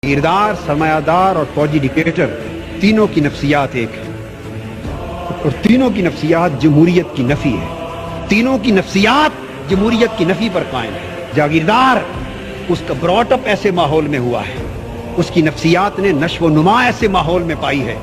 जागीरदार, सरमायादार और फौजी डिक्टेटर तीनों की नफ्सियात एक है और तीनों की नफ्सियात जमहूरियत की नफी है। तीनों की नफ्सियात जमहूरियत की नफी पर कायम है। जागीरदार उसका ब्रॉटअप ऐसे माहौल में हुआ है, उसकी नफ्सियात ने नश्व नुमा ऐसे माहौल में पाई है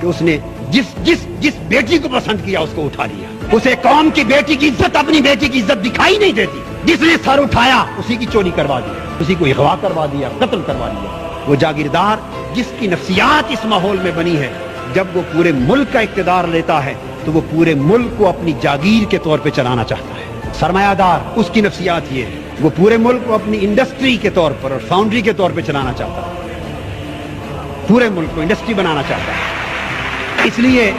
कि उसने जिस बेटी को पसंद किया उसको उठा लिया। उसे कौम की बेटी की इज्जत, अपनी बेटी की इज्जत दिखाई नहीं देती। जिसने सर उठाया उसी की चोरी करवा दी, उसी को अगवा करवा दिया, कत्ल करवा दिया। वो जागीरदार जिसकी नफ्सियात इस माहौल में बनी है, जब वो पूरे मुल्क का इक्तिदार लेता है तो वो पूरे मुल्क को अपनी जागीर के तौर पे चलाना चाहता है। सरमायादार उसकी नफ्सियात ये है, वो पूरे मुल्क को अपनी इंडस्ट्री के तौर पर और फाउंड्री के तौर पे चलाना चाहता है, पूरे मुल्क को इंडस्ट्री बनाना चाहता है। इसलिए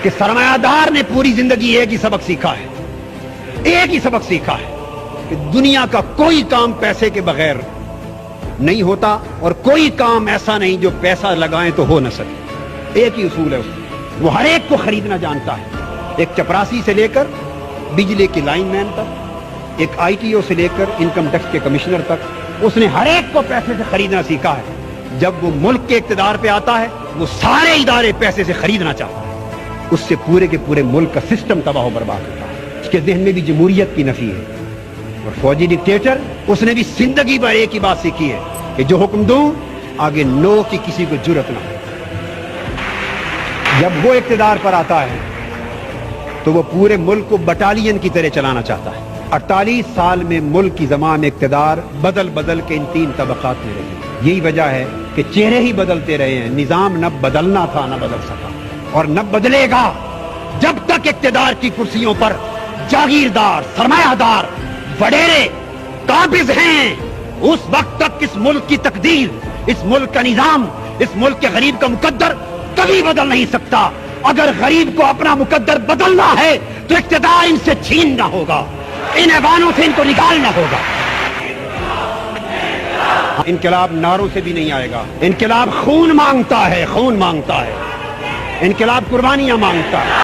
कि सरमायादार ने पूरी जिंदगी एक ही सबक सीखा है, एक ही सबक सीखा है कि दुनिया का कोई काम पैसे के बगैर नहीं होता और कोई काम ऐसा नहीं जो पैसा लगाएं तो हो न सके। एक ही उसूल है उसका, वो हर एक को खरीदना जानता है, एक चपरासी से लेकर बिजली के लाइनमैन तक, एक आईटीओ से लेकर इनकम टैक्स के कमिश्नर तक, उसने हर एक को पैसे से खरीदना सीखा है। जब वो मुल्क के इक्तिदार पे आता है वो सारे इदारे पैसे से खरीदना चाहता है, उससे पूरे के पूरे मुल्क का सिस्टम तबाह और बर्बाद होता है। उसके ज़हन में भी जमहूरियत की नफी है। और फौजी डिक्टेटर उसने भी जिंदगी भर एक ही बात सीखी है कि जो हुक्म दूं आगे नो की किसी को जुर्रत ना हो। जब वो इक्तिदार पर आता है तो वो पूरे मुल्क को बटालियन की तरह चलाना चाहता है। 48 साल में मुल्क की ज़मान इक्तिदार बदल बदल के इन 3 तबक़ात में रही। यही वजह है कि चेहरे ही बदलते रहे हैं, निज़ाम न बदलना था न बदल सका और न बदलेगा जब तक इक्तिदार की कुर्सियों पर जागीरदार, सरमायादार, वडेरे काबिज हैं। उस वक्त तक इस मुल्क की तकदीर, इस मुल्क का निजाम, इस मुल्क के गरीब का मुकद्दर कभी बदल नहीं सकता। अगर गरीब को अपना मुकद्दर बदलना है तो इक्तिदार इनसे छीनना होगा, इन ऐवानों से इनको निकालना होगा। इनकलाब नारों से भी नहीं आएगा, इनकलाब खून मांगता है, खून मांगता है, इनकलाब कुर्बानियां मांगता है।